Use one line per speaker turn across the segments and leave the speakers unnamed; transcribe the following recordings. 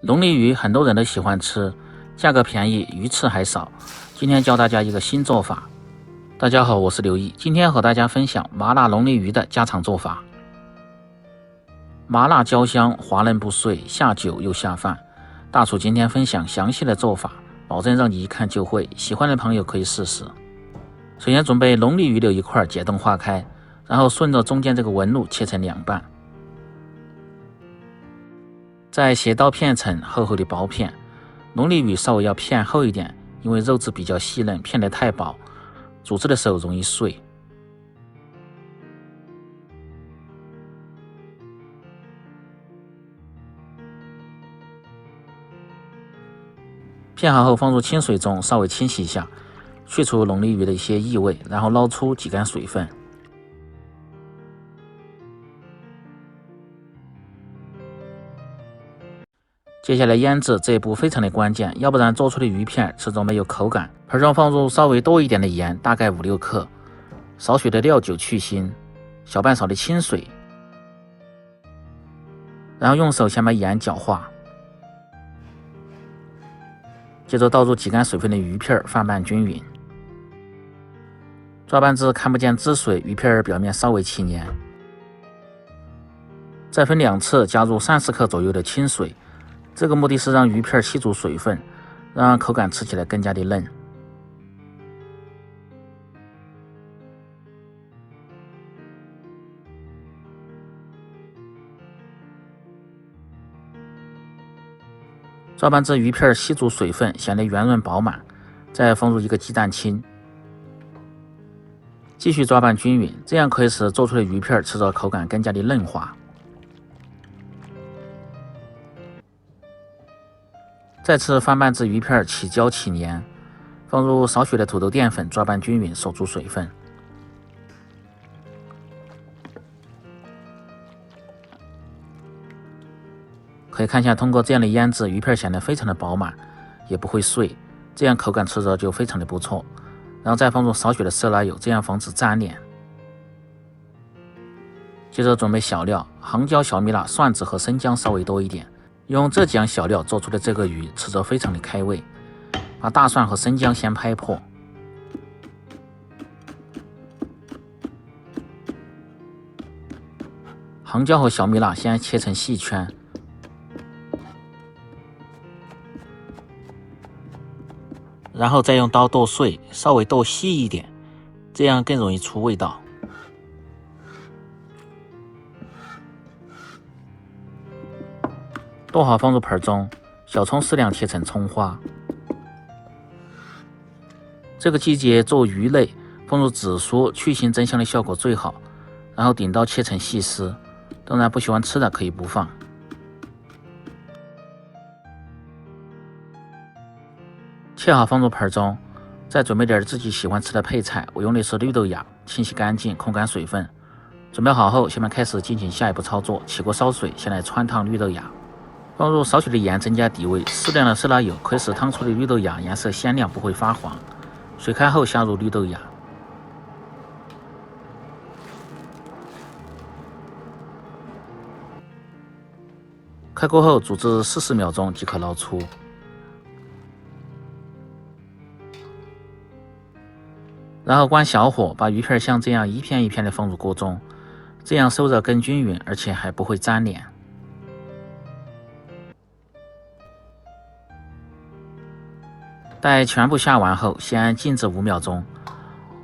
龙利鱼很多人都喜欢吃，价格便宜，鱼刺还少。今天教大家一个新做法。大家好，我是刘毅，今天和大家分享麻辣龙利鱼的家常做法。麻辣焦香，滑嫩不碎，下酒又下饭。大厨今天分享详细的做法，保证让你一看就会，喜欢的朋友可以试试。首先准备龙利鱼柳一块，解冻化开，然后顺着中间这个纹路切成两半，再斜刀片成厚厚的薄片。龙利鱼稍微要片厚一点，因为肉质比较细嫩，片得太薄，煮制的时候容易碎。片好后放入清水中稍微清洗一下，去除龙利鱼的一些异味，然后捞出挤干水分。接下来腌制这一步非常的关键，要不然做出的鱼片吃着没有口感。盆中放入稍微多一点的盐，大概5-6克，少许的料酒去腥，小半勺的清水，然后用手先把盐搅化，接着倒入挤干水分的鱼片，翻拌均匀。抓拌至看不见汁水，鱼片表面稍微起黏。再分2次加入30克左右的清水，这个目的是让鱼片吸足水分，让口感吃起来更加的嫩。抓拌至鱼片吸足水分，显得圆润饱满，再放入1个鸡蛋清，继续抓拌均匀，这样可以使做出的鱼片吃着口感更加的嫩滑。再次翻拌至鱼片起胶起黏，放入少许的土豆淀粉，抓拌均匀，守住水分。可以看一下，通过这样的腌制，鱼片显得非常的饱满，也不会碎，这样口感吃着就非常的不错。然后再放入少许的色拉油，这样防止粘连。接着准备小料，杭椒、小米辣、蒜子和生姜稍微多一点。用这几样小料做出的这个鱼吃着非常的开胃。把大蒜和生姜先拍破，杭椒和小米辣先切成细圈，然后再用刀剁碎，稍微剁细一点，这样更容易出味道。剁好放入盆中，小葱适量切成葱花。这个季节做鱼类，放入紫苏去腥增香的效果最好，然后顶刀切成细丝，当然不喜欢吃的可以不放。切好放入盆中，再准备点自己喜欢吃的配菜，我用的是绿豆芽，清洗干净，控干水分。准备好后，下面开始进行下一步操作。起锅烧水，先来汆烫绿豆芽，放入少许的盐增加底味，适量的色拉油可以使烫出的绿豆芽颜色鲜亮，不会发黄。水开后下入绿豆芽，开锅后煮至40秒钟即可捞出。然后关小火，把鱼片像这样一片一片的放入锅中，这样受热更均匀，而且还不会粘连。待全部下完后，先静置5秒钟，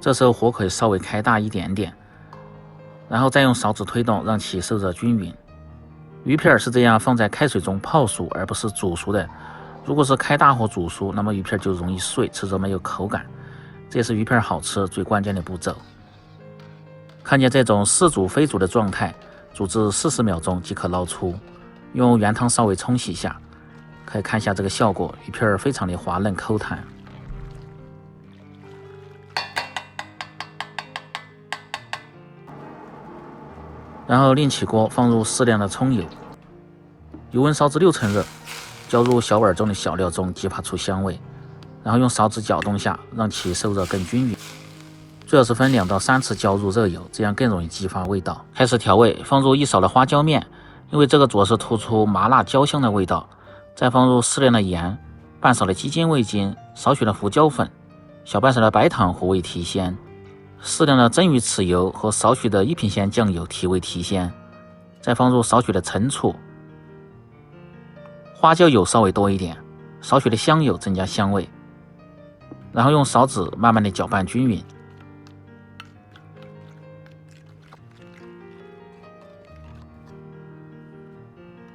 这时候火可以稍微开大一点点，然后再用勺子推动，让其受热均匀。鱼片是这样放在开水中泡熟，而不是煮熟的。如果是开大火煮熟，那么鱼片就容易碎，吃着没有口感。这也是鱼片好吃最关键的步骤。看见这种似煮非煮的状态，煮至40秒钟即可捞出，用原汤稍微冲洗一下。可以看一下这个效果，鱼片非常的滑嫩口弹。然后另起锅，放入适量的葱油，油温烧至6成热，浇入小碗中的小料中，激发出香味，然后用勺子搅动下，让其受热更均匀。最好是分2到3次浇入热油，这样更容易激发味道。开始调味，放入1勺的花椒面，因为这个主要是突出麻辣焦香的味道，再放入适量的盐、半勺的鸡精味精、少许的胡椒粉、小半勺的白糖和味提鲜，适量的蒸鱼豉油和少许的一品鲜酱油提味提鲜，再放入少许的陈醋，花椒油稍微多一点，少许的香油增加香味，然后用勺子慢慢的搅拌均匀。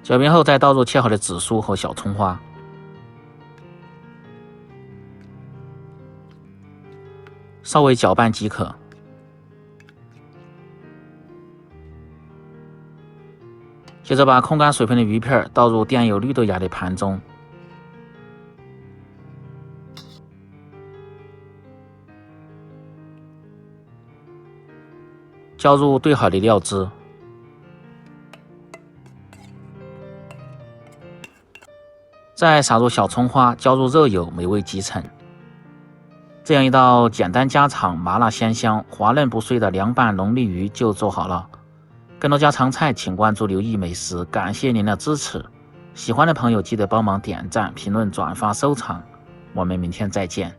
搅匀后，再倒入切好的紫苏和小葱花，稍微搅拌即可。接着把控干水分的鱼片倒入垫有绿豆芽的盘中，浇入兑好的料汁，再撒入小葱花，浇入热油，美味即成。这样一道简单家常、麻辣鲜香、滑嫩不碎的凉拌龙利鱼就做好了。更多家常菜请关注刘毅美食，感谢您的支持。喜欢的朋友记得帮忙点赞、评论、转发、收藏。我们明天再见。